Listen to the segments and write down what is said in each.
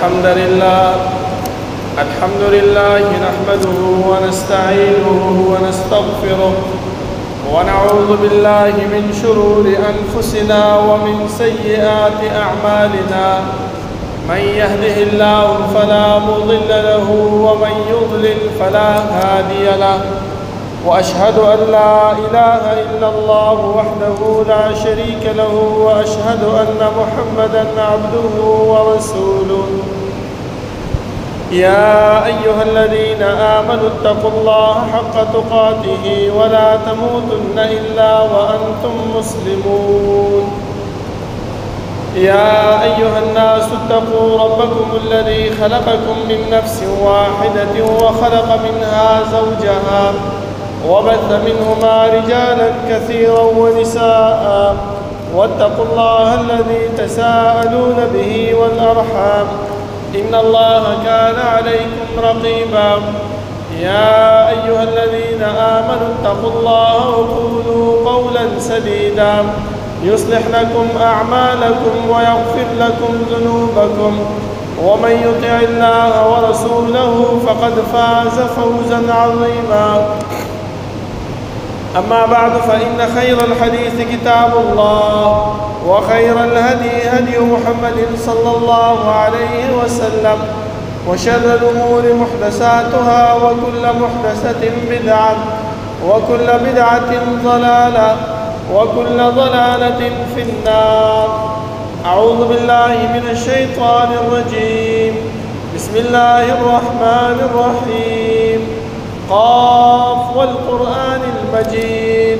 الحمد لله نحمده ونستعينه ونستغفره ونعوذ بالله من شرور أنفسنا ومن سيئات أعمالنا. من يهده الله فلا مضل له ومن يضلل فلا هادي له، وأشهد أن لا إله إلا الله وحده لا شريك له، وأشهد أن محمدًا عبده ورسوله. يا أيها الذين آمنوا اتقوا الله حق تقاته ولا تموتن إلا وأنتم مسلمون. يا أيها الناس اتقوا ربكم الذي خلقكم من نفس واحدة وخلق منها زوجها وبث منهما رجالا كثيرا ونساء، واتقوا الله الذي تساءلون به والأرحام، إن الله كان عليكم رقيبا. يا أيها الذين آمنوا اتقوا الله وقولوا قولا سديدا يصلح لكم أعمالكم ويغفر لكم ذنوبكم، ومن يطع الله ورسوله فقد فاز فوزا عظيما. أما بعد، فإن خير الحديث كتاب الله، وخير الهدي هدي محمد صلى الله عليه وسلم، وشر الأمور محدثاتها، وكل محدثة بدعة، وكل بدعة ضلالة، وكل ضلالة في النار. أعوذ بالله من الشيطان الرجيم. بسم الله الرحمن الرحيم. قاف والقرآن المجيد،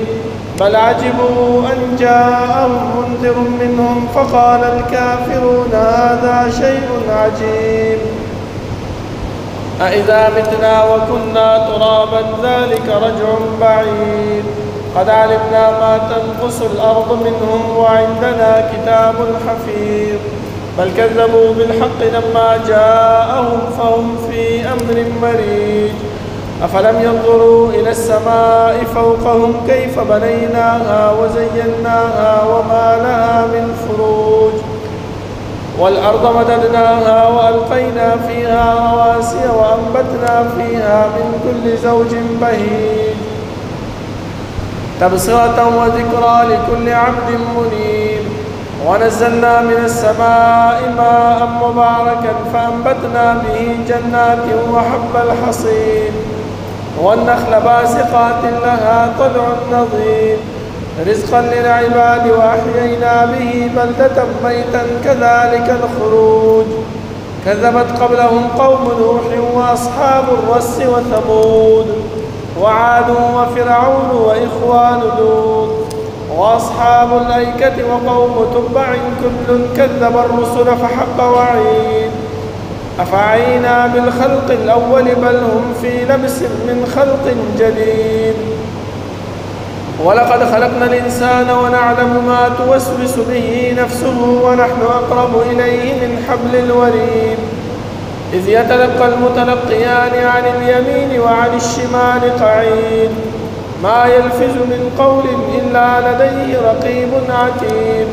بل عجبوا أن جاءهم منذر منهم فقال الكافرون هذا شيء عجيب. أإذا متنا وكنا ترابا ذلك رجع بعيد. قد علمنا ما تنقص الأرض منهم وعندنا كتاب حفيظ. بل كذبوا بالحق لما جاءهم فهم في أمر مريج. أفلم ينظروا إلى السماء فوقهم كيف بنيناها وزيناها وما لها من فروج. والأرض مددناها وألقينا فيها رواسي وأنبتنا فيها من كل زوج بهيج، تبصرة وذكرى لكل عبد منيب. ونزلنا من السماء ماء مباركا فأنبتنا به جنات وحب الحصيد، والنخل باسقات لها طلع نضيد، رزقا للعباد، وأحيينا به بلدة ميتا كذلك الخروج. كذبت قبلهم قوم نوح وأصحاب الرس وثمود وعاد وفرعون وإخوان لوط وأصحاب الأيكة وقوم تبع كل كذب الرسل فحق وعيد. أفعينا بالخلق الأول بل هم في لبس من خلق جديد. ولقد خلقنا الإنسان ونعلم ما توسوس به نفسه ونحن أقرب إليه من حبل الوريد. إذ يتلقى المتلقيان عن اليمين وعن الشمال قعيد. ما يلفظ من قول إلا لديه رقيب عتيد.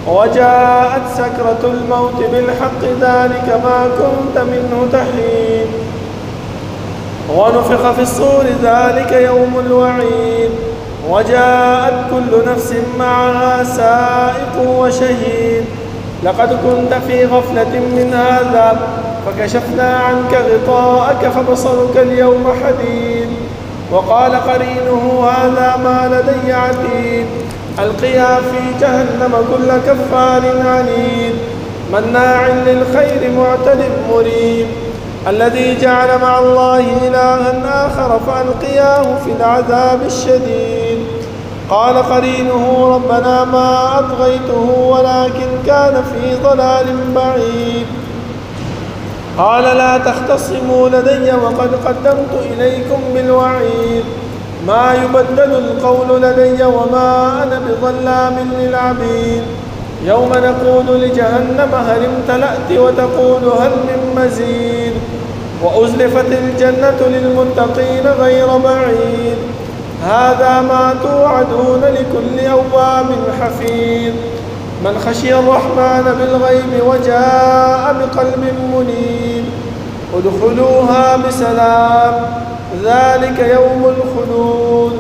وجاءت سكرة الموت بالحق ذلك ما كنت منه تحيد. ونفخ في الصور ذلك يوم الوعيد. وجاءت كل نفس معها سائق وشهيد. لقد كنت في غفلة من هذا فكشفنا عنك غطاءك فبصرك اليوم حديد. وقال قرينه هذا ما لدي عتيد. ألقيا في جهنم كل كفار عنيد مناع للخير معتد مريب. الذي جعل مع الله إلها آخر فألقياه في العذاب الشديد. قال قرينه ربنا ما أطغيته ولكن كان في ضلال بعيد. قال لا تختصموا لدي وقد قدمت إليكم بالوعيد. ما يبدل القول لدي وما أنا بظلام للعبيد. يوم نقول لجهنم هل امتلأت وتقول هل من مزيد. وأزلفت الجنة للمتقين غير بعيد. هذا ما توعدون لكل أواب حفيظ. من خشي الرحمن بالغيب وجاء بقلب منيب ادخلوها بسلام ذلك يوم الخلود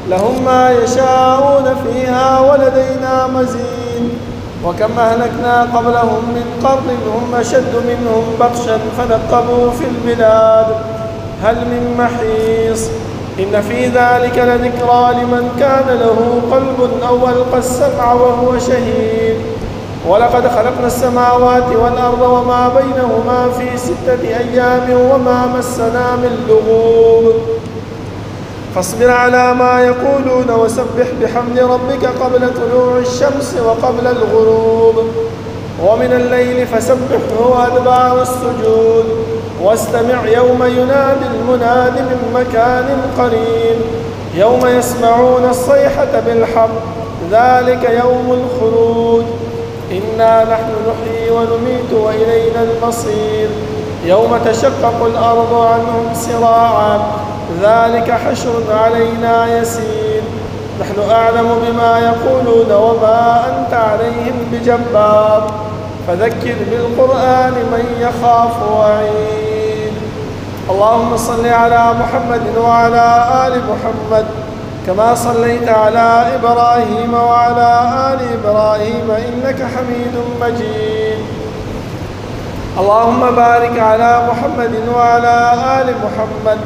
لهم ما يشاءون فيها ولدينا مزيد وكم أهلكنا قبلهم من قرن هم أشد منهم بطشا فنقبوا في البلاد هل من محيص إن في ذلك لذكرى لمن كان له قلب أو ألقى السمع وهو شهيد ولقد خلقنا السماوات والأرض وما بينهما في 6 أيام وما مسنا من لغوب فاصبر على ما يقولون وسبح بحمد ربك قبل طلوع الشمس وقبل الغروب ومن الليل فسبحه وأدبار السجود واستمع يوم ينادي المناد من مكان قريب يوم يسمعون الصيحة بالحق ذلك يوم الخروج إنا نحن نحيي ونميت وإلينا المصير يوم تشقق الأرض عنهم سراعا ذلك حشر علينا يسير نحن أعلم بما يقولون وما أنت عليهم بجبار فذكر بالقرآن من يخاف وعيد اللهم صل على محمد وعلى آل محمد كما صليت على إبراهيم وعلى آل إبراهيم إنك حميد مجيد اللهم بارك على محمد وعلى آل محمد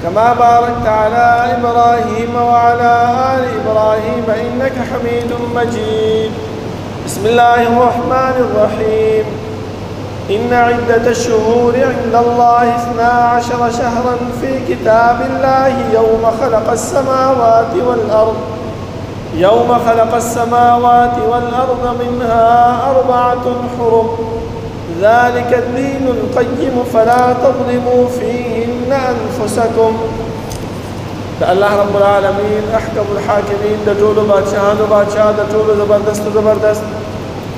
كما باركت على إبراهيم وعلى آل إبراهيم إنك حميد مجيد بسم الله الرحمن الرحيم إن عدة الشهور عند الله 12 شهرا في كتاب الله يوم خلق السماوات والأرض منها 4 حرم ذلك الدين القيم فلا تظلموا فيهن أنفسكم الله رب العالمين أحكم الحاكمين دجول بادشاہ دجول زبردست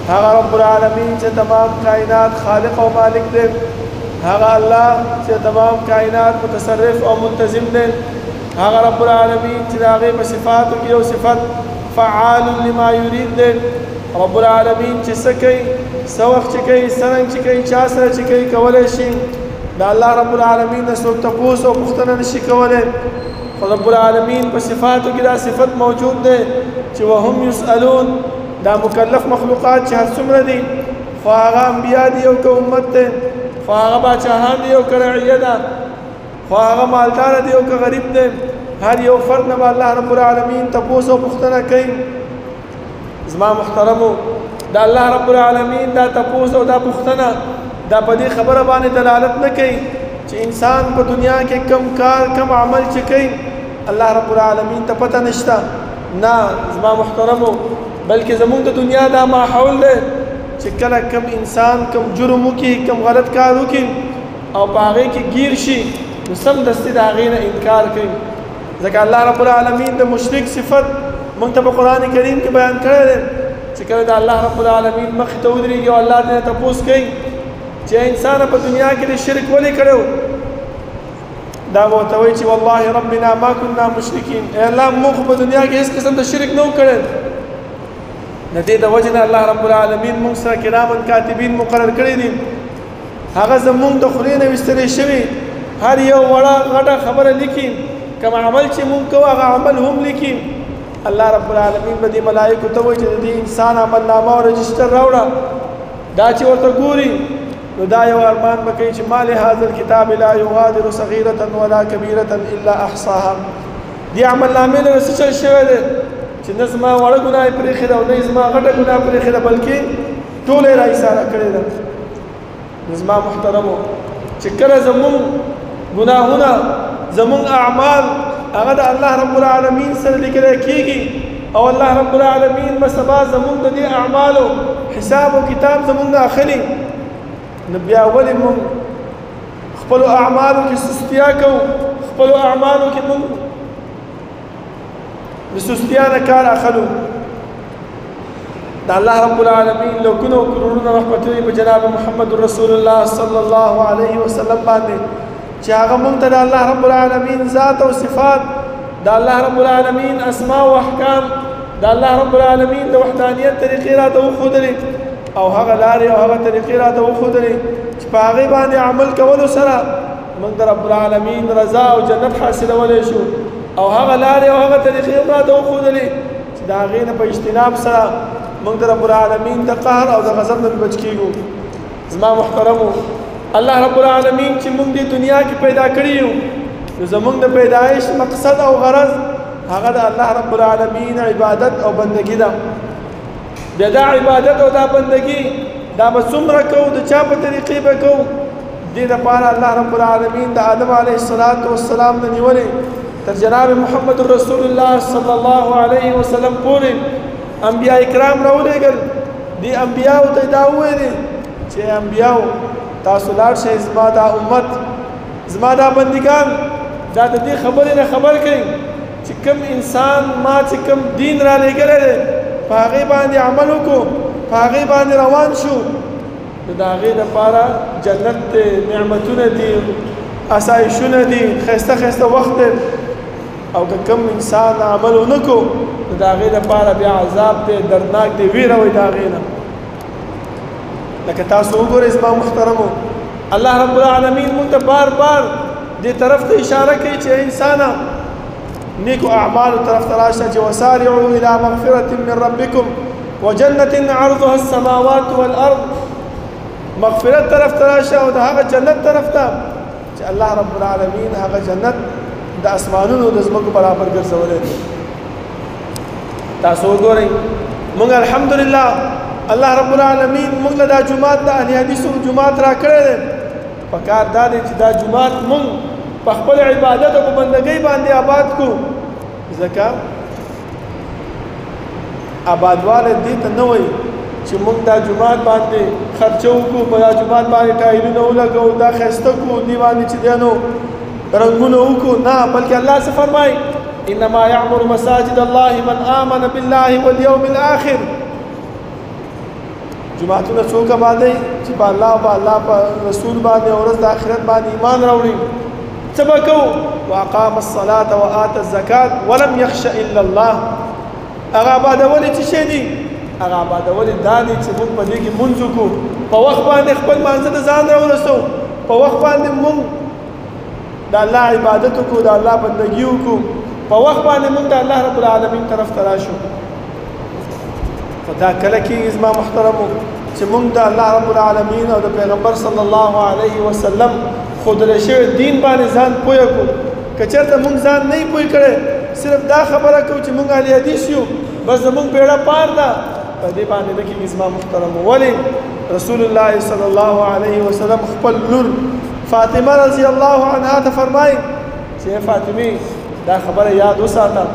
هغه رب العالمین چې تمام کائنات خالق او مالک دی هغه الله چې تمام کائنات متصرف او منتظم دی هغه رب العالمین چې هغه په صفاتو کې او صفت فعال لما يريد دی رب العالمین چې سکی سوخ چې کوي سرنګ چې کوي چا سره چې کوي کولای شي دا الله رب العالمین د څوک تپوس او پوښتنه نشي کولای خو رب العالمین په صفاتو کې دا صفت موجود دی چې وهم يسألون دا مکلف مخلوقات چې هر څومره دي خو هغه انبیا دي او که امت دی خو هغه باچاهان دي او که رعیه ده خو هغه مالدار دي او که غریب دی هر یو فرد نه الله رب العالمین تپوس او پوښتنه کوي زما محترمو دا الله رب العالمین دا تپوس او دا پوښتنه دا په دې خبره باندې دلالت نه کوي چې انسان په دنیا کې کم کار کم عمل چې کوي الله رب العالمین ته پته نشته نه زما محترمو بلکې زمونږ د دنیا دا ماحول دی چې کله کم انسان کم جرم وکړي کم غلط کار وکړي او په هغې کې ګیر شي نو سمدستي د هغې نه انکار کوي ځکه الله رب العالمین د مشرک صفت موږ ته په قرآن کریم کې بیان کړی دی چې کله د الله رب العالمین مخې ته ودرېږي او الله دې نه تپوس کوي چې انسان په دنیا کې د شرک ولې کړی دا به ورته وایي چې والله ربنا ما كنا مشرکین ای الله موږ په دنیا کې هېڅ قسم د شرک نه و کړی د دې د وجې نه الله رب العالمین موږ سره کرامن کاتبین مقرر کړي دي هغه زموږ د خولې نه ویستلی شوي هر یو وړه غټه خبره لیکي کوم عمل چې موږ کوو هغه عمل هم لیکي الله رب العالمین به دې ملایکو ته وایي چې د دې انسان عملنامه او رجسټر راوړه دا چې ورته ګوري نو دا یو ارمان به کوي چې ما لهذا الکتاب لا یغادر صغیرة ولا کبیرة الا احصاها دې عملنامې نه څه چل شوی دی چې نه زما وړه ګناه یې پرېښې ده او نه زما غټه ګناه پرېښې ده بلکې ټوله یې را ایساره کړې ده نو زما محترمو چې کله زمونږ ګناهونه زمونږ اعمال هغه د الله رب العالمین سره لیکلی کېږي او الله رب العالمین به سبا زمونږ د دې اعمالو حساب او کتاب زمونږ نه اخلي نو بیا ولې مونږ خپلو اعمالو کې سستیا کوو خپلو اعمالو کې مونږ د سستیا نه کار اخلو د الله رب العالمین لکونه او کرورونه رحمتونه په جناب محمد رسول الله صلی الله علیه وسلم باندې چې هغه مونږ ته د الله رب العالمین ذات او صفات د الله رب العالمین اسماء او احکام د الله رب العالمین د وحدانیت طریقې راته وښودلې او هغه لارې او هغه طریقې راته وښودلې چې په هغې باندې عمل کولو سره موږ د رب العالمین رضا او جنت حاصلولی شو او هغه لارې او هغه طریقې هم راته وښودلې چې د هغې نه په اجتناب سره موږ د رب العالمین د قهر او د غضب نه بچ کېږو. زما محترمو، الله رب العالمین چې موږ دې دنیا کې پیدا کړي یو نو زموږ د پیدایش مقصد او غرض هغه د الله رب العالمین عبادت او بندگی ده. بیا دا عبادت او دا بندگی دا به څومره کوو، د چا په طریقې به کوو؟ دې دپاره الله رب العالمین د آدم علیه السلام نه نیولې تر جناب محمد رسول الله صلی الله علیه وسلم پورې انبیاء کرام راولېږل. دې انبیاو ته دا وویلې چې انبیاو تاسو لاړ شئ، زما دا امت، زما دا بندګان دا د دې خبرې نه خبر کړئ چې کوم انسان ما چې کوم دین را لېږلی دی په هغې باندې عمل وکړو، په هغې باندې روان شو، نو د هغې دپاره جنت دی، نعمتونه دي، اسایشونه دي، ښایسته ښایسته وخت دی. او که کوم انسان عمل ونه کړو نو د هغې دپاره بیا عذاب دی، دردناک دی، ویره وایي د هغې نه. لکه تاسو وګورئ زما محترمو، الله رب العالمین موږ ته بار بار دې طرف ته اشاره کوي چې انسانه نیکو اعمالو طرف ته راشه چې وسارعوا الى مغفرة من ربکم وجنة عرضها السماوات والارض. مغفرت طرف ته راشه او د هغه جنت طرف ته چې الله رب العالمین هغه جنت د اسمانونو د ځمکو برابر ګرځولی دی. تاسو وګورئ موږ الحمدلله الله رب العالمین موږ له دا جومات د اهل حدیثو جومات را کړی دی. پکار دا دی چې دا جومات موږ په خپل عبادت او په بندګۍ باندې آباد کړو. ځکه آبادوالی دې ته نه وایي چې موږ دا جومات باندې خرچه وکړو، په دا جومات باندې ټایلونه ولګوو، دا ښایسته کړو، دې باندې چې دی نو رنګونه وکړو، نه، بلکې الله څه فرمایي انما یعمر مساجد الله من آمن بالله والیوم الآخر. جماعتونه څوک آبادوي چې په الله په رسول باندې او ورځ د آخرت باندې ایمان راوړي. څه به کوو؟ واقام الصلاة وآت الزکات ولم یخش الا الله. هغه آبادولې څه شی دي؟ هغه آبادولې دا دي چې موږ په دې کې لمونځ وکړو، په وخت باندې خپل مانځه ته ځان راورسوو، په وخت باندې موږ د الله عبادت وکړو، د الله بندګي وکړو، په وخت باندې موږ د الله رب العالمین طرف ته راشو. خو دا کله کېږي زما محترمو چې موږ د الله رب العالمین او د پیغمبر صلی الله علیه وسلم ښودلی شوی دین باندې ځان پویه کړو. که چېرته موږ ځان نه یې پوی کړی، صرف دا خبره کوو چې موږ اهل حدیث یو، بس زموږ بیړه پار ده، په دې باندې نه کېږي زما محترمو. ولې رسول الله صلی الله علیه وسلم خپل لور فاطمه رضی الله عنها ته فرمایي چې فاطمې دا خبره یاد وساته،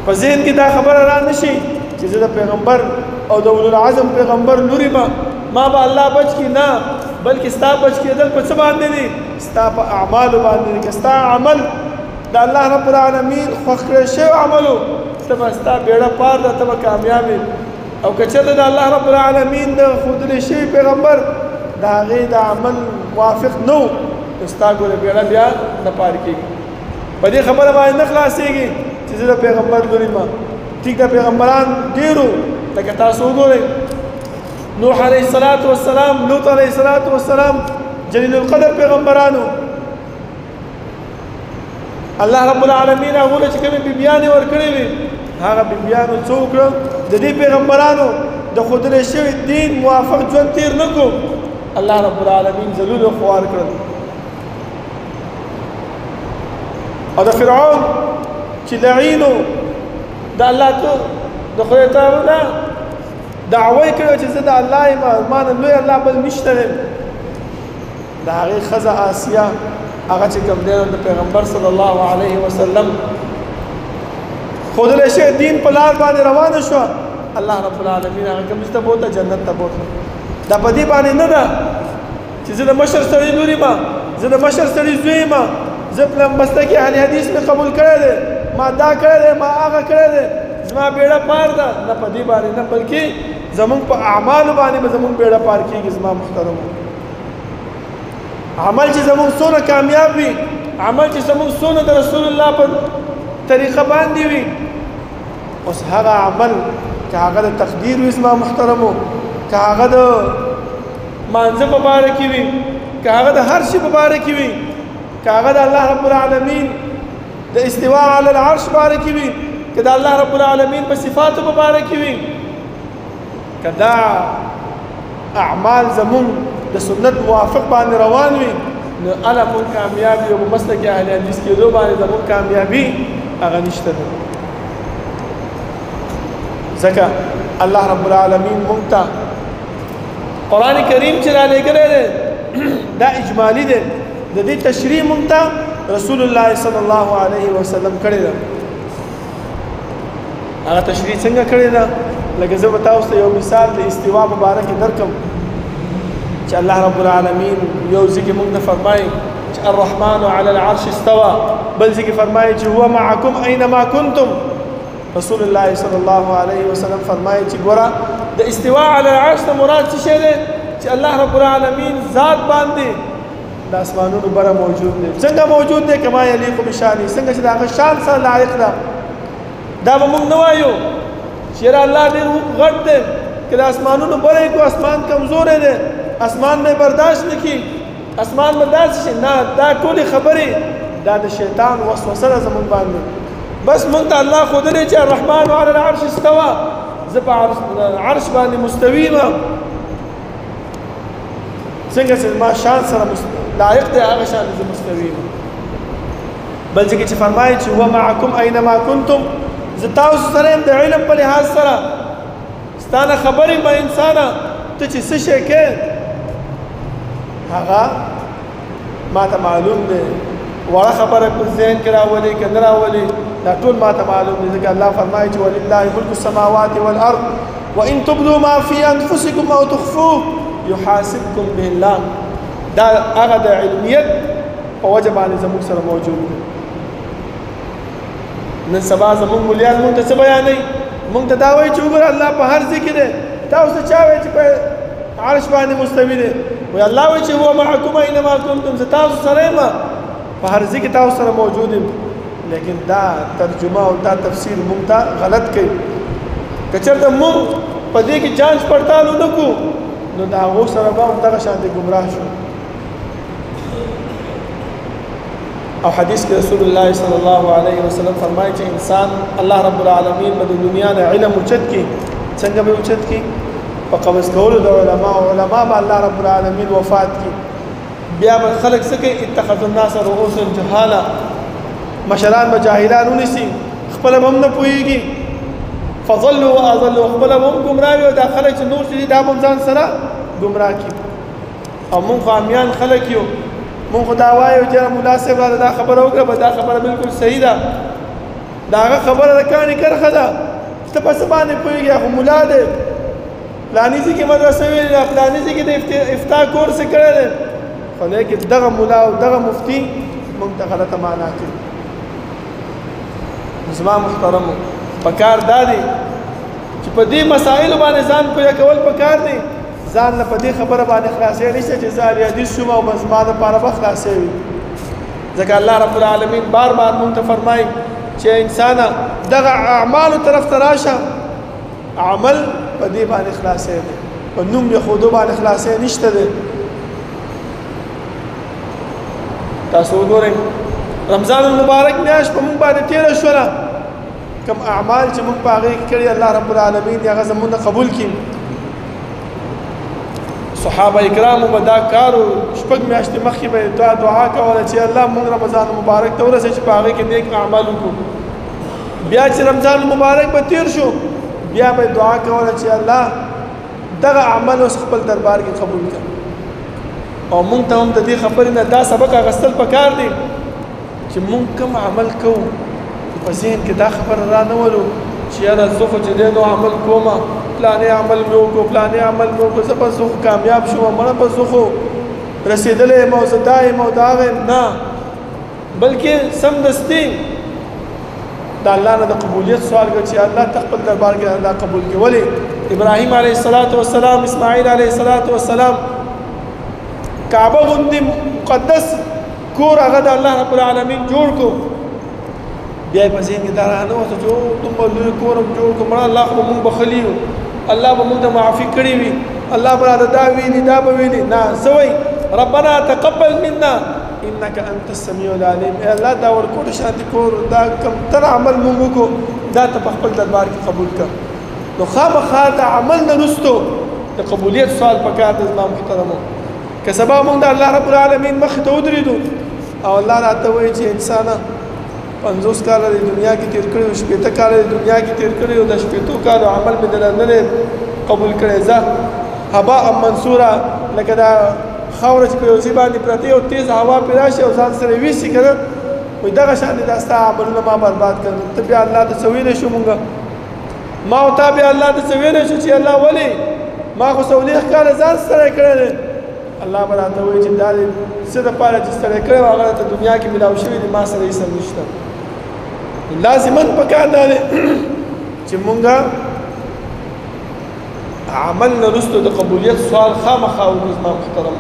په ذهن کې دا خبره را نه شي چې زه د پیغمبر او د اولوالعزم پیغمبر لورې ما به الله بچ کړي، نه، بلکې ستا بچ کېدل په څه باندې دي؟ ستا په اعمالو باندې دي. که ستا عمل د الله رب العالمین خوښ کړی شوی عمل و، ته به ستا بیړه پار ده، ته به کامیاب یې. او که چېرته د الله رب العالمین د ښودلی شوي پیغمبر د هغې د عمل موافق نه و، نو ستا ګوره بیړه بیا نه پار کېږي. په دې خبره باندې نه خلاصېږي چې زه د پیغمبر لورې ما. ټیک ده، پیغمبران ډېرو، لکه تاسو وګورئ نوح علیه السلام، لوط علیه السلام، جلیل القدر پیغمبرانو. الله رب العالمین هغو له چې کومې بیبیانې ورکړې وې، هغه بیبیانو څه وکړه؟ د دې پیغمبرانو د ښودلی شوي دین موافق ژوند تېر نه کړو، الله رب العالمین ذلول او خوار کړل. او د فرعون چې لعینو د الله د خدای تعالی نه دعوه یې کړې چې زه د الله یم، ما نه لوی الله بل نشته دی. د هغې ښځه آسیه هغه چې کوم دی د پیغمبر صلی الله علیه وسلم ښودلی شوی دین په لار باندې روانه شوه، الله رب العالمین هغه کوم ته بوتله، جنت ته بوتله. دا په دې باندې نه ده چې زه د مشر سړي لور یم، زه د مشر سړي زوی یم، زه پلمبسته کې اهل حدیث مې قبول کړی دی، ما دا کړی دی، ما هغه کړی دی، زما بیړه پار ده. نه په دې باندې نه، بلکې زمونږ په اعمالو باندې به زمونږ بیړه پار کېږي. زما محترمو، عمل چې زمونږ څونه کامیاب وي، عمل چې زمونږ څونه د رسول الله په طریقه باندې وي، اوس هغه عمل که هغه د تقدیر وي زما محترمو، که هغه د مانځه په باره کې وي، که هغه د هر شي په باره کې وي، که هغه د الله رب العالمین د استواء علی العرش باره کې وي، که د الله رب العالمین په صفاتو په باره کې وي، که دا اعمال زمون د سنت موافق باندې روان وي، نو الا مون کامیاب یو په مسلک اهل حدیث کېدو باندې زمون کامیابي هغه نشته ده. ځکه الله رب العالمین مونږ ته قرآن کریم چې را لېږلی دی دا اجمالي دی، د دې تشریح مونږ ته رسول الله صلی الله علیه وسلم کړې ده. هغه تشریح څنګه کړې ده؟ لکه زه به تاسو ته یو مثال د استوا په باره کې درکړم چې الله رب العالمین یو ځای کې مونږ ته فرمایي چې الرحمن علی العرش استوى، بل ځای کې فرمایي چې هو معکم اینما کنتم. رسول الله صلی الله علیه وسلم فرمایي چې ګوره د استواء علی العرش نه مراد څه شی دی؟ چې الله رب العالمین ذات باندې د اسمانونو بره موجود دی. څنګه موجود دی؟ کما یلیق بشانه، څنګه چې د هغه شان سره لایق ده. دا به موږ نه وایو چې الله ډېر غټ دی، که د اسمانونو بره کو اسمان کمزوری دی، اسمان مې برداشت نه کړي، اسمان مې داسې شي. نه، دا ټولې خبرې دا د شیطان وسوسه ده زموږ باندې. بس مونږ ته الله ښودلی چې الرحمن علی العرش استوى، زه په عرش باندې مستوي یم، څنګه چې ما شان سره لایق دی هغه شان زه مستوي یم. بل ځکه چې فرمایي چې هو معکم اینما کنتم، زه تاسو سره یم د علم په لحاظ سره. ستا نه خبر یم انسانه ته چې څه شی کوې هغه ما ته معلوم دی. وړه خبره په ذهن کې راولي که نه راولي دا ټول ما ته معلوم دی. ځکه الله فرمایي چې ولله ملک السماوات والارض وان تبدوا ما في انفسكم او تخفوه يحاسبكم به الله. دا هغه د علمیت په وجه باندې زموږ سره موجود دی. نن سبا زموږ مولیان مونږ ته څه بیانوي؟ مونږ ته دا وایي چې وګوره الله په هر ځای کې دی. تاسو چا وایي چې په عرش باندې مستوي دی؟ وایي الله وایي چې هو معکم اینما کنتم، زه تاسو سره یم، په هر ځای کې تاسو سره موجود یم. لیکن دا ترجمه او دا تفسیر مونږ ته غلط کوي. که چېرته مونږ په دې کې جانچ پړتال ونه کړو نو د هغو سره به همدغه شانتې ګمراه شو. او حدیث کې رسول الله صلی الله علیه وسلم فرمایي چې انسان الله رب العالمین به د دنیا نه علم اوچت کړي. څنګه به اوچت کړي؟ په قبض کولو د علما به الله رب العالمین وفات کړي. بیا به خلک څه کوي؟ اتخذوا الناس رؤوسا جهالا، مشران به جاهلان ونیسي، خپله به هم نه پوهېږي. فضلوا واضلوا، خپله به هم ګمراه وي او دا خلک چې نور چې دي دا به هم ځان سره ګمراه کړي. او مونږ خو عامیان خلک یو، مونږ خو دا وایو چې ملا صاحب راته دا خبره وکړه، به دا خبره بالکل صحیح ده، د هغه خبره د کاڼي کرښه ده، ته په څه باندې پوهېږي؟ خو ملا دی، فلاني ځای کې مدرسه ویلې ده، فلاني ځای کې د افتا کورس یې کړی دی. خو لیکن دغه ملا او دغه مفتي مونږ ته غلطه معنا کوي. زما محترمو پکار دا دی چې په دې مسایلو باندې ځان پوهه کول پکار دی. ځان نه په دې خبره باندې خلاصې نشته چې زه اهل حدیث شوم او بس ما دپاره به خلاصې وي. ځکه الله رب العالمین بار بار مونږ ته فرمایي چې انسانه دغه اعمالو طرف ته راشه، عمل په دې باندې خلاصې دی، په نوم یې ښودو باندې خلاصې نشته دی. تاسو وګورئ رمضان المبارک میاشت په مونږ باندې تېره شوله، کوم اعمال چې مونږ په هغې کې کړي الله رب العالمین دې هغه زمونږ نه قبول کړي. صحابه کرامو به دا کار و شپږ میاشتې مخکې به دعا کوله چې الله مونږ رمضان مبارک ته ورسوي چې په هغې کې نیک اعمال وکړو. بیا چې رمضان مبارک به تېر شو بیا به دعا کوله چې الله دغه عمل اوس خپل دربار کې قبول کړه. او مونږ ته هم د دې خبرې نه دا سبق اخیستل پکار دی چې مونږ کوم عمل کوو په ذهن کې دا خبره را نه ولو چې یاره زه خو چې دی نو عمل کومه، پلانې عمل مې وکړو، پلانې عمل مې وکړو، زه به زه خو کامیاب شوم، مړه به زه خو رسېدلی یم او زه دا یم او د هغه یم. نه، بلکې سمدستي د الله نه د قبولیت سوال کړه چې الله ته خپل دربار کې الله قبول کړي. ولې ابراهیم علیه السلام، اسماعیل علیه السلام کعبه غوندې مقدس کور هغه د الله رب العالمین جوړ کړو. بیا په ذهن کې دا رانوته چې دومره لوی کور هم جوړ کړم الله خو به موږ بخلي یو الله به موږ ته معافي کړې وي الله به راته دا ویلي دا به ویلي نه څه وایي ربنا تقبل منا انك انت السميع العليم اے الله دا ورکوټ شانتي کور دا کم تر عمل موږ وکړو دا ته په خپل دربار کې قبول کړ نو خامخا د عمل نه وروستو د قبولیت سوال پکار د زما محترمو که سبا موږ د الله رب العالمین مخې ته ودرېدو او الله راته وایي چې انسانه 50 کاله د دنیا کې تیر کړي او 80 کاله د دنیا کې تیر کړي او د 80 کالو عمل مې دلته نه قبول کړی زه هباء منصوره لکه دا خاوره چې په یو ځای باندې پرته او تیز هوا پرې راشي او ځان سره ویسي که نه وایي دغه شان دي دا ستا عملونه ما برباد کړل ته بیا الله ته څه ویلی شو مونږ ما او تا بیا الله ته څه ویلی شو چې الله ولې ما خو څلوېښت کاله ځان ستړی کړی دی الله به راته وایي چې دا دې څه دپاره چې ستړی کړی و هغه ته دنیا کې میلاو شوي دي ما سره هېڅ هم نشته لازما پکار دا دی چې مونږ عمل نه وروسته د قبولیت سوال خامخا وکړو زما محترم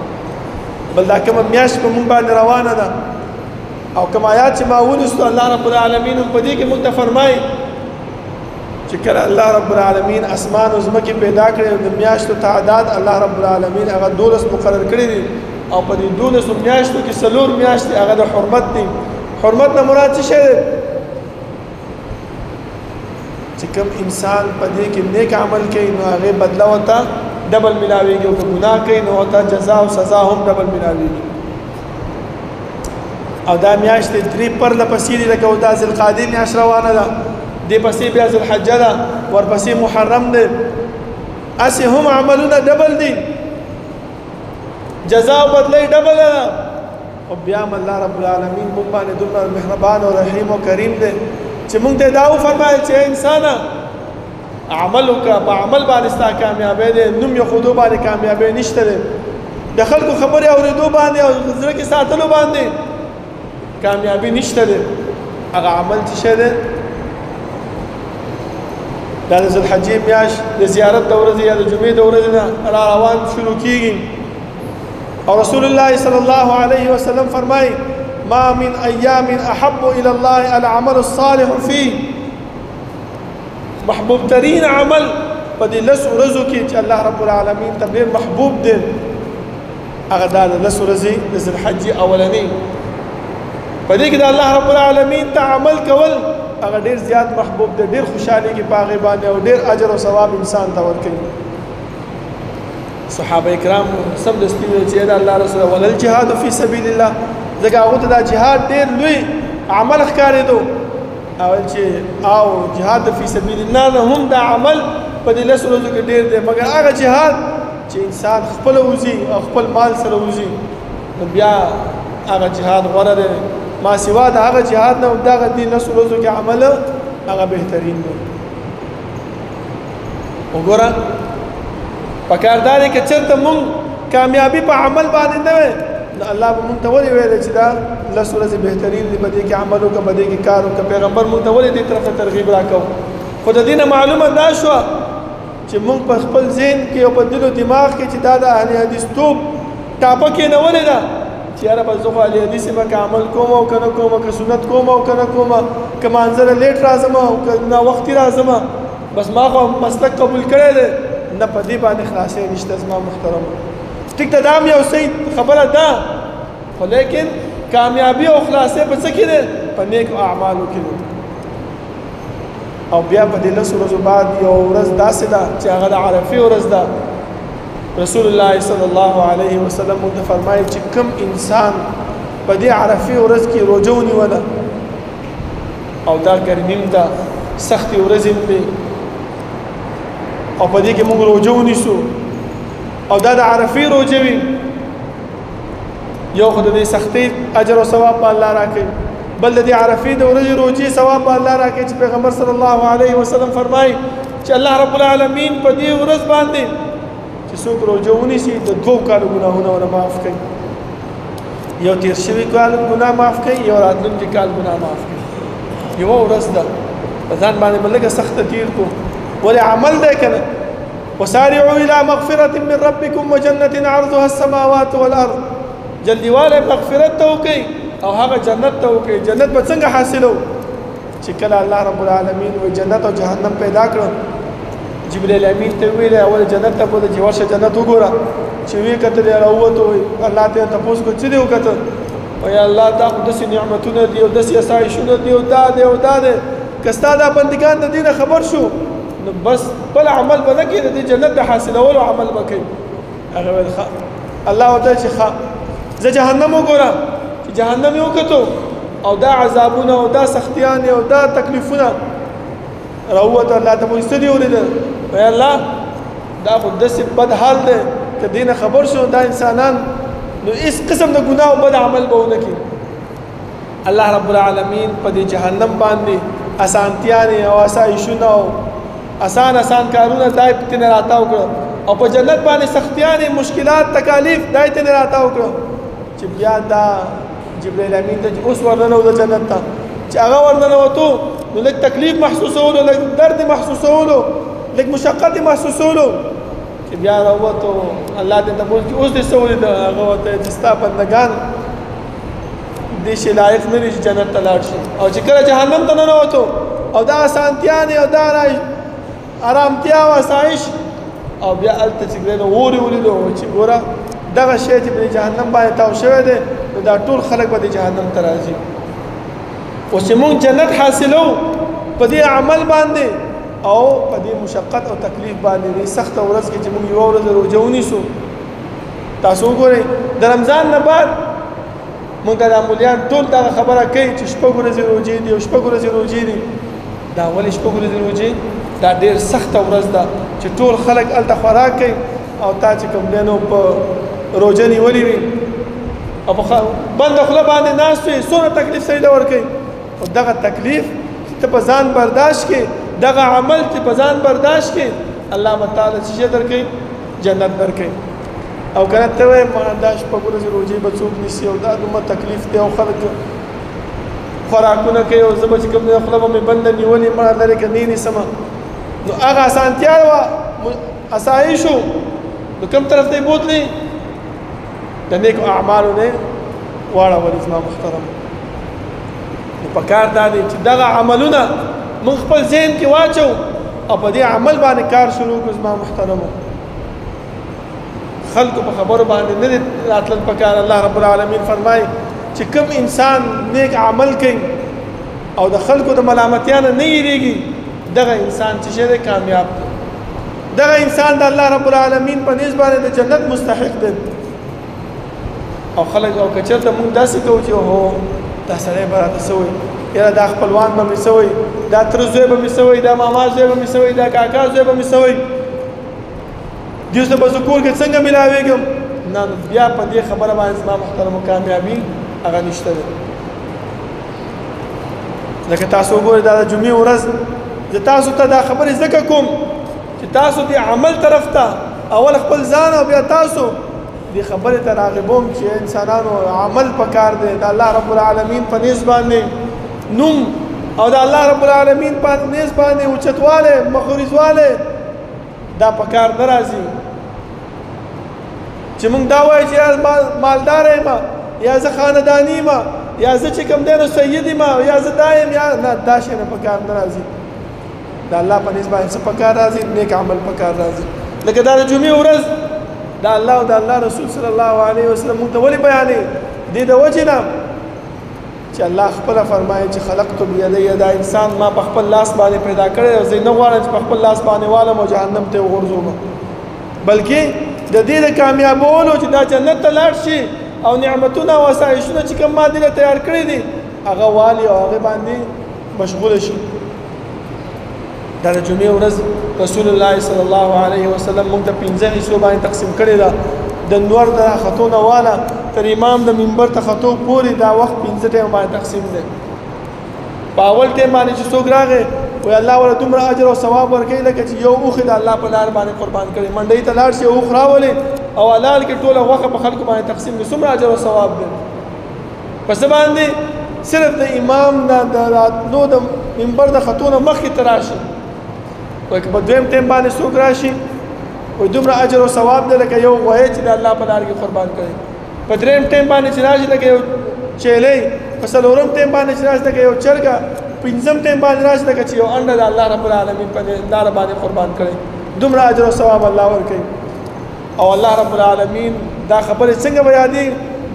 بل دا کومه میاشت په مونږ باندې روانه ده او کوم آیات چې ما ولوستو الله رب العالمین هم په دې کې مونږ ته فرمایي چې کله الله رب العالمین اسمان او ځمکې پیدا کړې او د میاشتو تعداد الله رب العالمین هغه 12 مقرر کړي دي او په دې 12 میاشتو کې 4 میاشتې هغه د حرمت دي حرمت نه مراد څه شی دی چې کوم انسان په دې کې نیک عمل کوي نو هغې بدله ورته ډبل ملاویږي او که ګناه کوي نو ورته جزا او سزا هم ډبل ملاویږي او دا میاشتې 3 پرله پسې دي لکه دا ذوالقعدې میاشت روانه ده دې پسې بیا ذوالحجه ده ورپسې محرم دی هسې هم عملونه ډبل دي جزا او بدله ډبل ده او بیا هم الله رب العالمین موږ باندې دومره مهربان او رحیم او کریم دی چې موږ ته دا وفرمایل چې انسانه عمل وکړه په عمل باندې ستا کامیابی دی نوم یې ښودو باندې کامیابی نشته دی د خلکو خبرې اورېدو باندې او زړه کې ساتلو باندې کامیابی نشته دی هغه عمل څه شی دی دا د ذوالحجې میاشت د زیارت د ورځې یا د جمعې د ورځې نه را روان شروع کېږي او رسول الله صلی الله علیه وسلم فرمایي ما من ایام احب الى الله العمل الصالح فيه محبوب ترین عمل په دې 10 ورځو کې چې الله رب العالمین ته ډېر محبوب دی هغه دا د 10 ورځې د ذوالحجې اولنۍ په دې کې د الله رب العالمین ته عمل کول هغه ډېر زیات محبوب دی ډېر خوشحالېږي په هغې باندې او ډېر اجر او ثواب انسان ته ورکوي صحابه کرام سمدستي ویل چې د الله رسول وللجهاد فی سبیل الله ځکه هغو ته دا جهاد ډېر لوی عمل ښکارېدو او چې او جهاد فی سبیل الله نه هم دا عمل په دې 10 ورځو کې ډېر دی مګر هغه جهاد چې انسان خپله وځي او خپل مال سره وځي نو بیا هغه جهاد غوره دی ما سوا د هغه جهاد نه دغه دې 10 ورځو کې عمل هغه بهترین دی وګوره پکار دا دی که چېرته مونږ کامیابي په عمل باندې نه وی نو الله به مونږ ته ولې ویلی چې دا 10 ورځې بهترین دي په دې کې عمل وکړه په دې کې کار وکړه پیغمبر مونږ ته ولې دې طرف ته ترغیب راکوو خو د دې نه معلومه دا شوه چې مونږ په خپل ذهن کې او په دل او دماغ کې چې دا د اهل حدیث توب ټاپه کېنولې ده چې یاره بس زه خو اهل حدیث یم که عمل کوم او که نه کوم که سنت کوم او که نه کوم که مانځره لیټ راځم او که ناوختي راځم بس ما خو مسلک قبول کړی دی نه په دې باندې خلاصې نشته زما محترم ټیک ته دا هم یو صحیح خبره ده خو لیکن کامیابي او خلاصې په څه کې دی په نیکو اعمالو کې دی او بیا په دې 10 ورځو بعد یو ورځ داسې ده چې هغه د عرفې ورځ ده رسول الله صلی الله علیه وسلم موږ ته فرمایي چې کوم انسان په دې عرفې ورځ کې روژه ونیوله او دا ګرمیم ده سختې ورځې وې او په دې کې موږ روژه ونیسو او دا د عرفې روژه وي یو خو د دې سختۍ اجر او ثواب به الله راکوي بل د دې عرفې د ورځې روژې ثواب به الله راکوي چې پیغمبر صلی الله علیه وسلم فرمایي چې الله رب العالمین په دې ورځ باندې چې څوک روژه ونیسي د 2 کالو ګناهونه ورنه معاف کوي یو تیر شوي کال ګناه معاف کوي یو راتلونکي کال ګناه معاف کوي یوه ورځ ده په ځان باندې به لږه سخته تیر کړو ولې عمل دی که نه وسارعوا الى مغفرة من ربكم وجنة عرضها السماوات والارض جلدی والی مغفرت ته وکړئ او هغه جنت ته وکړئ جنت به څنګه حاصلو چې کله الله رب العالمین و جنت او جهنم پیدا کړ جبرئیل امین ته ویل اول جنت ته بوله چې ورشه جنت وګوره چې وی کتل راووته الله ته تاسو کو چې دی وکړه او یا الله دا داسې نعمتونه دي او داسې اسایشونه دي او دا دی او دا دی کستا دا بندگان د دینه خبر شو نو بس بل عمل به نه کوي د جنت د حاصلولو عمل به کوي هغه ویل الله ورته چې زه جهنم وګورم چې جهنم یې وکتو او دا عذابونه او دا سختیان او دا تکلیفونه راووته الله ته وایي څه دي ولیدل وایي الله دا خو داسې بد حال دی که دینه خبر شو دا انسانان نو هیڅ قسم د ګناه او بد عمل به ونه کړي الله رب العالمین په دې جهنم باندې اسانتیانې او اسایشونه او آسان کارونه دای په تنه راتاو کړ او په جنت باندې سختیانې مشکلات تکالیف دای تنه راتاو کړ چې بیا دا جبرئیل امین ته اوس ورننه د جنت ته چې هغه ورننه وته نو لږ تکلیف محسوسولو لږ درد محسوسولو لږ مشقت محسوسولو چې بیا راووتو الله دې ته وایي چې اوس دې څه ولید هغه ورته چې ستا بندګان دې شي لایق نه دي چې جنت ته لاړ شي او چې کله جهنم ته ننوتو او دا اسانتیانې او دا آرامتیا او اسایش او بیا هلته چې ګرې نو اورې ولیدو چې ګوره دغه شی چې په جهنم باندې تاو شوی دی نو دا ټول خلک به د جهنم ته راځي اوس چې مونږ جنت حاصلو په دې عمل باندې او په دې مشقت او تکلیف باندې دې سخته ورځ کې چې مونږ یوه ورځ روژه ونیسو تاسو وګورئ د رمضان نه بعد مونږ ته دا مولیان ټول دغه خبره کوي چې شپږ ورځې روژې دي او شپږ ورځې روژې دي دا ولې شپږ ورځې روژې دا ډېر سخته ورځ ده چې ټول خلک هلته خوراک کوي او تا چې کوم دی نو په روژه نیولې وي او په بنده خوله باندې ناست وي څومره تکلیف سړي له ورکوي او دغه تکلیف چې ته په ځان برداشت کې دغه عمل چې په ځان برداشت کې الله تعالی څه شی درکوي جنت درکوي او که نه ته وایې ما دا شپږ ورځې روژې به څوک نیسي او دا دومره تکلیف دی او خلک خوراکونه کوي او زه به چې کوم دی خوله به مې بنده نیولې مړه لرې که نه نیسمه نو هغه اسانتیا وه اسایشو نو کوم طرف ته یې بوتلې د نیکو اعمالو نه واړولې زما محترم نو په کار دا دی چې دغه عملونه موږ خپل ذهن کې واچو او په دې عمل باندې کار شروع کړو زما محترمو خلکو په خبرو باندې نه دی راتلل په کار الله رب العالمین فرمایي چې کوم انسان نیک عمل کوي او د خلکو د ملامتیا نه نه یېرېږي دغه انسان چې شی دی کامیاب دی دغه انسان د الله رب العالمین په نیز باندې د جنت مستحق دی او خلک او که چېرته مونږ داسې کوو چې هو دا سړی به راته څه وایي یاره دا خپلوان به مې څه وایي دا تره زوی به مې څه وایي دا ماما زوی به مې څه وایي دا کاکا زوی به مې څه وایي دې سره به زه کور کې څنګه میلاوېږم نه نو بیا په دې خبره باندې زما محترمو کامیابي هغه نشته دی لکه تاسو وګورئ دا د جمعې ورځ زه تاسو ته دا خبرې ځکه کوم چې تاسو دې عمل طرف ته اول خپل ځان او بیا تاسو دې خبرې ته راغبوم چې انسانانو عمل پکار دی د الله رب العالمین په نیز باندې نوم او د الله رب العالمین په نیز باندې اوچتوالی مخوریزوالی دا پکار نه راځي چې موږ دا وایو چې یا مالدار یم یا زه خانداني یم یا زه چې کوم دی نو سید یم یا زه دا یم یا نه دا شی نه پکار نه راځي د الله په نیز باندې څه پکار راځي نیک عمل پکار راځي لکه دا د جمعې ورځ دا الله او د الله رسول صلی الله علیه وسلم موږ ته ولې بیانوي دې د وجې نه چې الله خپله فرمایي چې خلقت بیدی دا انسان ما په خپل لاس باندې پیدا کړی او زه نه غواړم چې په خپل لاس باندې والم او جهنم ته وغورځوم بلکې د دې د کامیابولو چې دا جنت ته لاړ شي او نعمتونه او اسایشونه چې کوم ما دې له تیار کړي دي هغه والي او هغې باندې مشغوله شي دا د جمعې ورځ رسول الله صلی الله علیه وسلم موږ ته 15 حصو باندې تقسیم کړې ده د نور د راختو نه واله تر امام د منبر ته ختو پورې دا وخت 15 ټایم باندې تقسیم دی په اول ټایم باندې چې څوک راغی وایي الله ورله دومره اجر او ثواب ورکوي لکه چې یو اوښې د الله په لار باندې قربان کړي منډۍ ته لاړ شي اوښ راولي او حلال کې ټوله غوښه په خلکو باندې تقسیم دی څومره اجر او ثواب دی په څه باندې صرف د امام نه د راتلو د منبر د ختو نه مخکې ته راشي وایي که په دویم ټایم باندې څوک راشي وایي دومره اجر او ثواب دی لکه یو غویی چې د الله په لار کې قربان کړي په دریم ټایم باندې چې راشي لکه یو چیلی په څلورم ټایم باندې چې راشي لکه یو چرګه پنځم ټیم باندې راشي لکه چې یو انډه د الله رب العالمین په لاره باندې قربان کړي دومره اجر او ثواب الله ورکوي او الله رب العالمین دا خبرې څنګه به یادې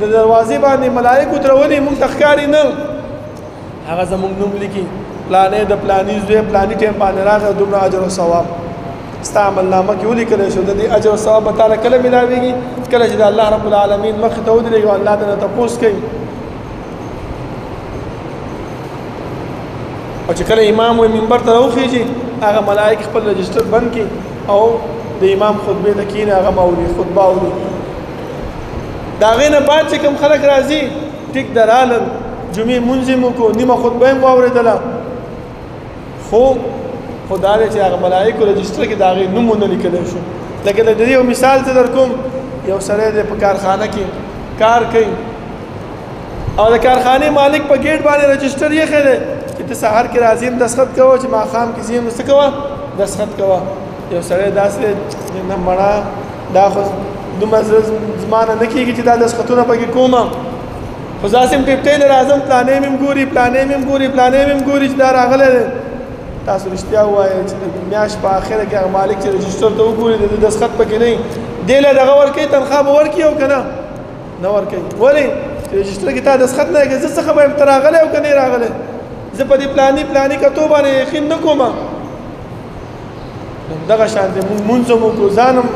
د دروازې باندې ملایکو درولي موږ ته ښکاري نه هغه زموږ نوم لیکي پلانې د پلاني زوی پلاني ټیم باندې راغی دومره اجر او ثواب ستا عملنامه کې ولیکلی شو د دې اجر او ثواب به تاله کله ملاویږي کله چې د الله رب العالمین مخې ته ودرېږي او الله ته نه تپوس کوي او چې کله امام وي منبر ته راوخیږي هغه ملایک خپل رجسټر بند کړي او د امام خطبې ته کښېني هغه به اوري خطبه اوري د هغې نه بعد چې کوم خلک راځي ټیک ده رالل جمعې مونځ یې وکړو نیمه خطبه یې واورېدله خو دا دی چې هغه ملایکو رجسټر کې د هغې نوم ونه لیکلی شو لکه د دې یو مثال ته در کوم یو سړی دی په کارخانه کې کار کوي او د کارخانې مالک په ګیټ باندې رجسټر ایښی دی چې ته سهار کې راځې دستخط کوه چې ماښام کې ځې نو څه کوه دستخط کوه یو سړی داسې نه مړه دا خو دومره زما نه نه کېږي چې دا دستخطونه پکې کومه خو داسې م ټپټۍ له راځم پلانې مې م ګوري پلانې مې م ګوري پلانې مې م ګوري چې دا راغلی دی تاسو رښتیا ووایئ چې د میاشت په آخره کې هغه مالک چې رجسټر ته وګوري د دې دستخط پکې نه وي دې له دغه ورکوي تنخوا به ورکړي او که نه نه ورکوي ولې چې رجسټر کې تا دستخط نه کوي زه څه خبر یم ته راغلی او که نه یې راغلی زه په دې پلاني کتو باندې یقین نه کوم دغه شان دی مونږ مونځ هم وکړو ځان هم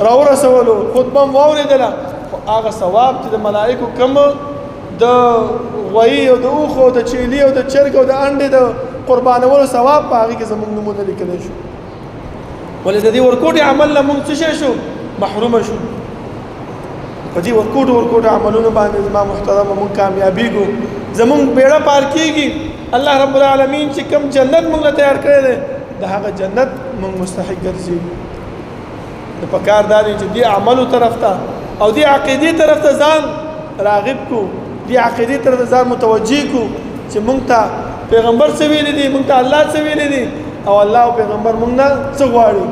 راورسولو خطبه هم واورېدله خو هغه ثواب چې د ملایکو کوم د غویي او د اوښو او د چیلي او د چرګ او د انډې د قربانولو ثواب په هغې کې زموږ نومونه لیکلی شو ولې د دې ورکوټې عمل نه مونږ څه شی شو محرومه شو په دې ورکوټو عملونو باندې زما محترمه مونږ کامیابېږو زمونږ بیړه پار کېږي الله رب العالمین چې کوم جنت مونږ له تیار کړی دی د هغه جنت مونږ مستحق ګرځي د پکار دا دی چې دې عملو طرف ته او دې عقیدې طرف ته ځان راغب کو دې عقیدې طرف ته ځان متوجه کو چې مونږ ته پیغمبر څه ویلي دي مونږ ته الله څه ویلي دي او الله او پیغمبر مونږ نه څه غواړي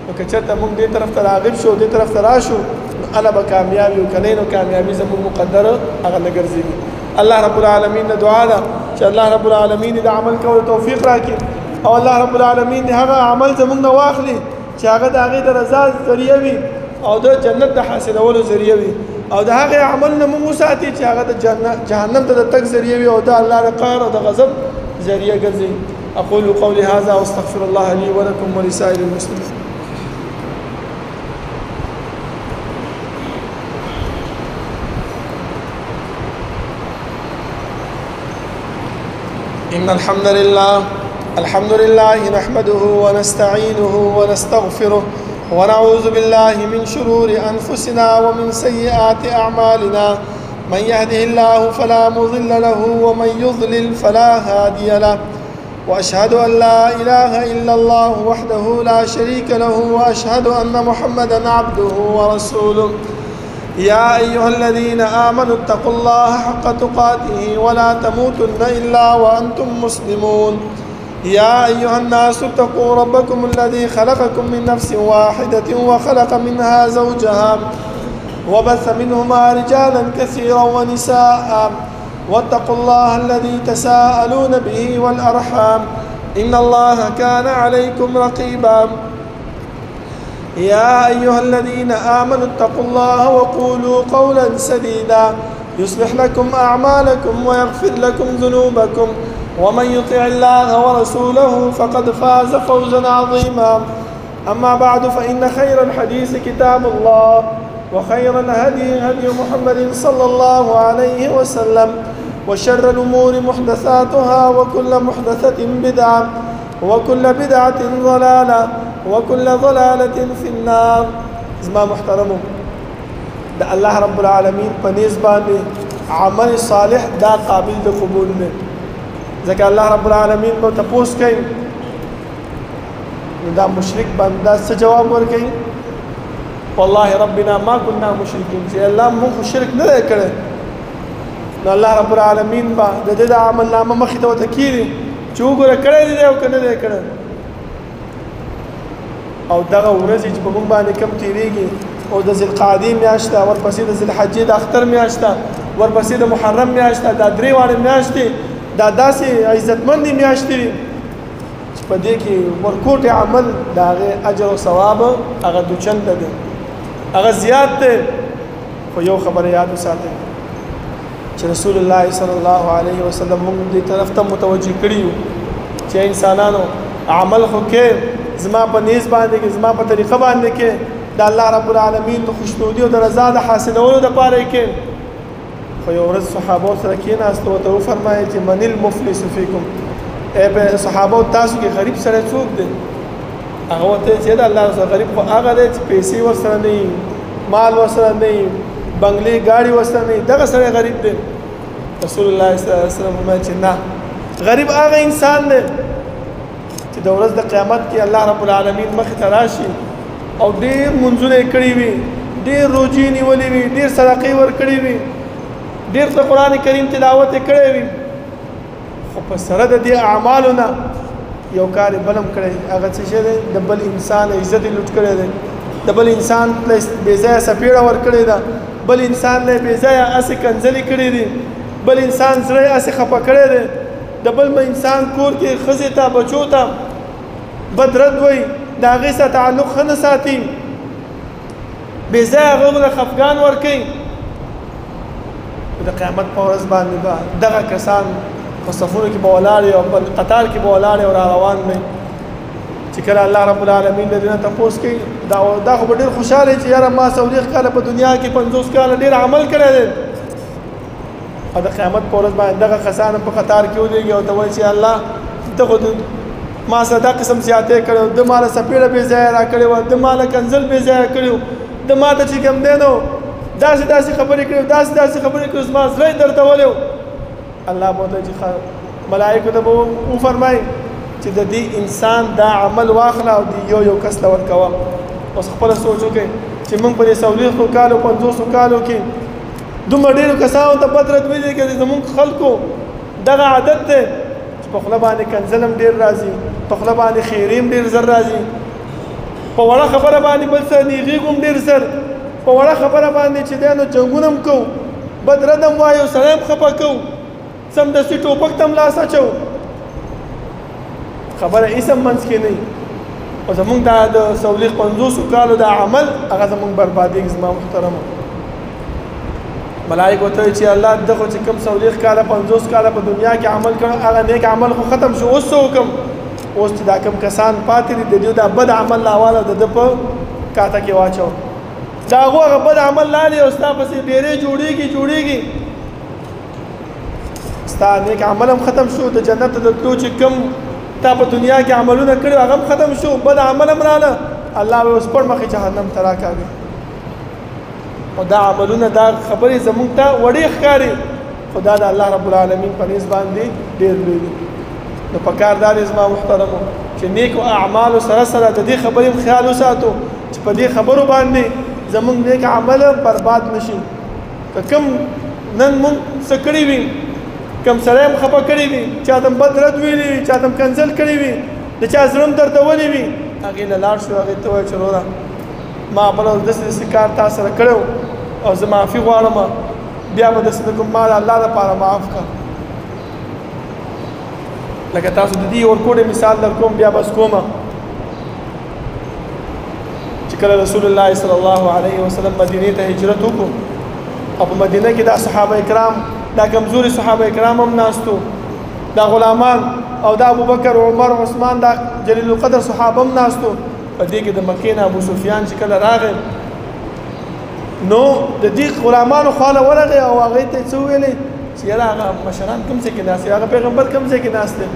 نو که چېرته مونږ دې طرف ته راغب شو دې طرف ته راشو نو هله به کامیاب یو که نه نو کامیابي زموږ مقدره هغه نه ګرځېږي الله رب العالمین نه دعا ده چې الله رب العالمین د عمل کولو توفیق راکړي او الله رب العالمین هغه عمل زموږ نه واخلي چې هغه د هغې د رضا ذریعه وي او د جنت د حاصلولو ذریعه وي او د هغې عمل نه موږ وساتي چې هغه د جهنم ته د تګ ذریعه وي او د الله د قهر او د غضب ذریعه ګرځي اقول قولي هذا واستغفر الله لي ولكم ولسائر المسلمين إن الحمد لله نحمده ونستعينه ونستغفره ونعوذ بالله من شرور أنفسنا ومن سيئات أعمالنا من يهده الله فلا مضل له ومن يضلل فلا هادي له وأشهد أن لا إله إلا الله وحده لا شريك له وأشهد أن محمدا عبده ورسوله يا أيها الذين آمنوا اتقوا الله حق تقاته ولا تموتن إلا وأنتم مسلمون يا أيها الناس اتقوا ربكم الذي خلقكم من نفس واحدة وخلق منها زوجها وبث منهما رجالا كثيرا ونساء واتقوا الله الذي تساءلون به والأرحام إن الله كان عليكم رقيبا يا أيها الذين آمنوا اتقوا الله وقولوا قولا سديدا يصلح لكم أعمالكم ويغفر لكم ذنوبكم ومن يطع الله ورسوله فقد فاز فوزا عظيما أما بعد فإن خير الحديث كتاب الله وخير الهدي هدي محمد صلى الله عليه وسلم وشر الأمور محدثاتها وكل محدثة بدعة وكل بدعة ضلالة وكل ضلالة في النار زما محترمو دا الله رب العالمين پنیز باندې عمل صالح دا قابل د قبول نه ځکه الله رب العالمین به تپوس کوي دا مشرک بنده څه جواب ورکوي والله ربنا ما كنا مشرکین چې الله موږ شرک نه دی کړی نو الله رب العالمین به د دې د عمل نامه مخې ته ورته کېږي چې وګوره کړی دی او که نه دی کړی او دغه ورځې چې په موږ باندې کم تېرېږي او د ذوالقعدې میاشت ده ورپسې د ذوالحجې د اختر میاشت ده ورپسې د محرم میاشت ده دا درې واړې میاشتې دا داسې عزتمندې میاشتې وي چې په دې کې ورکوټ عمل د هغې اجر او ثواب هغه دوچنده دی، هغه زیات دی. خو یو خبره یاد وساتئ چې رسول الله صلی الله علیه وسلم موږ دې طرف ته متوجه کړي یو چې انسانانو عمل خو کې زما په نیز باندې کې، زما په طریقه باندې کې، د الله رب العالمین د خوشنودي او د رضا د حاصلولو دپاره یې کې. خو یو ورځ صحابو سره کېناستو ورته وفرمایل چې من المفلس فیکم، ای صحابو تاسو کې غریب سره څوک دی؟ هغه ورته چې د الله رسول غریب خو هغه دی چې پیسې ورسره نه وي، مال ورسره نه وي، بنګلې ګاډي ورسره نه وي، دغه سړی غریب دی. رسول الله صلی الله علیه وسلم فرمایي چې نه، غریب هغه انسان دی چې د ورځ د قیامت کې الله رب العالمین مخې ته راشي او ډېر منځونه یې کړي وي، ډېر روجې نیولې وي، ډېر صدقې ورکړې وي، ډېر د قرآن کریم تلاوت یې کړی وي، خو په سره د دې اعمالو نه یو کار یې بل هم کړی، هغه څه شی دی؟ د بل انسان عزت یې لوټ کړی دی، د بل انسان بې ځایه سپېړه ورکړې ده، بل انسان نه بې ځایه هسې کنځلې کړې دي، بل انسان زړه یې هسې خفه کړی دی، د بل انسان کور کې ښځې ته بچو ته بد رد وایي، د هغې سره تعلق ښه نه ساتي، بې ځایه هغه له خفګان ورکوي. د قیامت په ورځ باندې به دغه کسان په صفونو کې به ولاړ وي او په قطار کې به ولاړ او را روان وي چې کله الله رب العالمین د دې نه تپوس کوي دا خو به ډېر خوشحاله چې یاره ما 40 کاله په دنیا کې 50 کاله ډېر عمل کړی دی، او د قیامت په ورځ باندې دغه کسان په قطار کې ودرېږي او ته وایي چې الله ته خو ما سره دا قسم زیاتې کړی و، ده ما له سپېړه بې ځایه را کړې وه، ده ما له کنځل بې ځایه کړي و، ده ما ته چې کوم دی نو داسې داسې خبرې کړې داسې خبرې کړې زما زړه یې دردولی و. الله به ورته چې ملایکو ته به وفرمایي چې د دې انسان دا عمل واخله او د یو کس له ورکوه. اوس خپله سوچ وکړئ چې موږ په دې 40 کالو 50 کالو کې دومره ډېرو کسانو ته بد رد ویلي که زموږ خلکو دغه عادت دی چې په خوله باندې کنځل هم ډېر راځي، په خوله باندې خیرې هم ډېر زر راځي، په وړه خبره باندې بل سره نیغېږو هم ډېر زر، په وړه خبره باندې چې دی نو جنګونه هم کوو، بد رد هم وایو، سړی هم خفه کوو، سمدستي ټوپک ته هم لاس اچوو، خبره هېڅ هم منځ کې نه وي. او زموږ دا د 40-50 کالو دا عمل هغه زموږ بربادېږي. زما محترمو ملایک ورته وایي چې الله ده خو چې کوم 40 کاله 50 کاله په دنیا کې عمل کړی هغه نیک عمل خو ختم شو، اوس څه وکړم؟ اوس چې دا کوم کسان پاتې دي د دوی دا بد عمل له حواله د ده په کاته کې واچوه، د هغو هغه بد عمل لاړې او ستا پسې ډېرې جوړېږي، ستا نیک عمل هم ختم شو، د جنت د تلو چې کوم تا په دنیا کې عملونه کړي هغه هم ختم شو، بد عمل هم راله، الله به اوس پړ مخې جهنم ته راکاږي. او دا عملونه دا خبرې زموږ ته وړې ښکاري، خو دا د الله رب العالمین په نس باندې ډېر لوی دي. نو پکار دا دی زما محترمو چې نیکو اعمالو سره سره د دې خبرې هم خیال وساتو چې په دې خبرو باندې زموږ نیک عمل برباد نشي. که کوم نن موږ څه کړي وي، کوم سړی هم خفه کړي وي، چاته هم بد رد ویلي وي، چاته هم کنځل کړي وي، د چا زړه هم دردولی وي، هغې نه لاړ شو، هغې ته ووایه چې وروره ما بله داسې داسې کار تا سره کړی او زه معافي غواړم، بیا به داسې نه کوم، ما د الله دپاره معاف کړه. لکه تاسو د دې ورکوټې مثال در کوم، بیا بس کومه چې کله رسول الله صلی الله علیه وسلم مدینې ته هجرت وکړو او په مدینه کې دا صحابه کرام، دا کمزوري صحابه کرام هم ناستو، دا غلامان او دا ابوبکر عمر عثمان دا جلیل القدر صحابه هم ناستو. په دې کې د مکې نه ابو سفیان چې کله راغی نو د دې غلامانو خواله ورغی او هغې ته یې څه وویلې چې یاره هغه مشران کوم ځای کې ناست دي، هغه پیغمبر کوم ځای کې ناست دی؟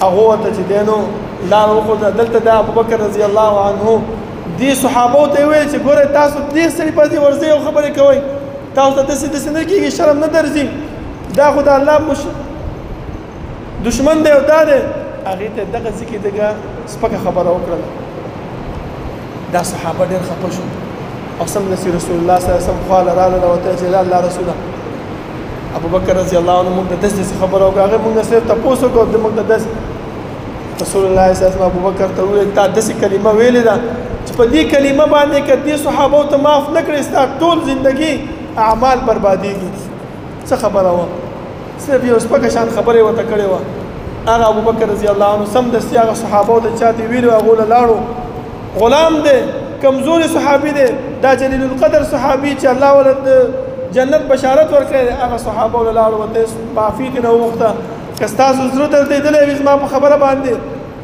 هغه ورته چې دی نو لاره وښوده، دلته د ابوبکر رضی الله عنه دې صحابو ته یې ویل چې ګوره تاسو دې سړي پسې ورځئ او خبرې کوئ، تاسو ته داسې نه کېږي، شرم نه درځي، دا خو د الله دشمن دی او دا دی. هغې ته دغه ځای کې دغه سپکه خبره وکړله، دا صحابه ډېر خفه شو او سمدستي رسول الله صلی الله علیه وسلم خواله راغله او ورته چې الله رسوله ابوبکر رضی الله عنه موږ ته داسې خبره وکړه، هغې موږ نه صرف تپوس وکړو، د موږ ته داسې رسول الله صلی الله علیه وسلم ابوبکر ته وویل تا داسې کلمه ویلې ده چې په دې کلمه باندې که دې صحابو ته معاف نه کړې ستا ټول زندګي اعمال بربادېږي. څه خبره وه؟ صرف یو سپکه شان خبرې ورته کړې وه هغه ابوبکر رضی الله عنه سمدستي هغه صحابو ته چا ته ویلو هغو له لاړو غلام دی کمزوري صحابي دی دا جلیل القدر صحابي چې الله ورته د جنت بشارت ورکړی هغه صحابو له لاړو ورته معافي ترې وغوښته که ستاسو زړه دردېدلی وي زما په خبره باندې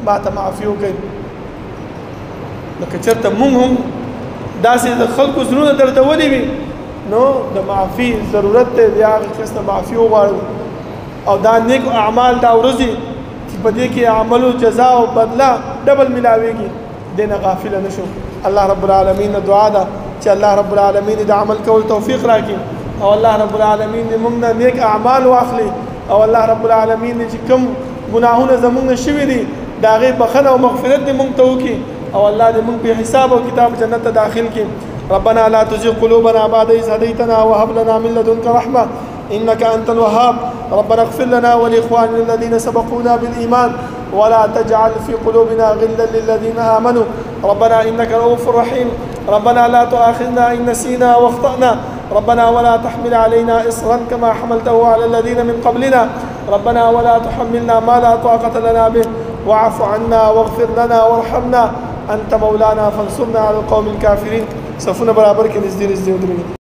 ما ته معافي وکړئ نو که چېرته مونږ هم داسې د خلکو زړونه دردولي وي نو د معافي ضرورت دی بیا هغه کس نه معافي وغواړو او دا نیک اعمال دا ورځي چې په دې کې عملو جزا او بدله ډبل ملاویږي دې نه غافله نه شو الله رب العالمین نه دعا ده چې الله رب العالمین د عمل کول توفیق راکړي او الله رب العالمین دې موږ نه نیک اعمال واخلي او الله رب العالمین چې کوم ګناهونه زموږ نه شوي دي د هغې بخښنه او مغفرت دې موږ ته وکړي او الله دې موږ په حساب او کتاب جنت ته داخل کړي ربنا لا تزغ قلوبنا بعد إذ هديتنا وهب لنا من لدنك رحمة إنك أنت الوهاب ربنا اغفر لنا ولإخواننا الذين سبقونا بالإيمان ولا تجعل في قلوبنا غلا للذين آمنوا ربنا إنك رؤوف رحيم ربنا لا تؤاخذنا إن نسينا واخطأنا ربنا ولا تحمل علينا إصرا كما حملته على الذين من قبلنا ربنا ولا تحملنا ما لا طاقة لنا به واعف عنا واغفر لنا وارحمنا أنت مولانا فانصرنا على القوم الكافرين صفونا برابر کې نږدې ودرېږي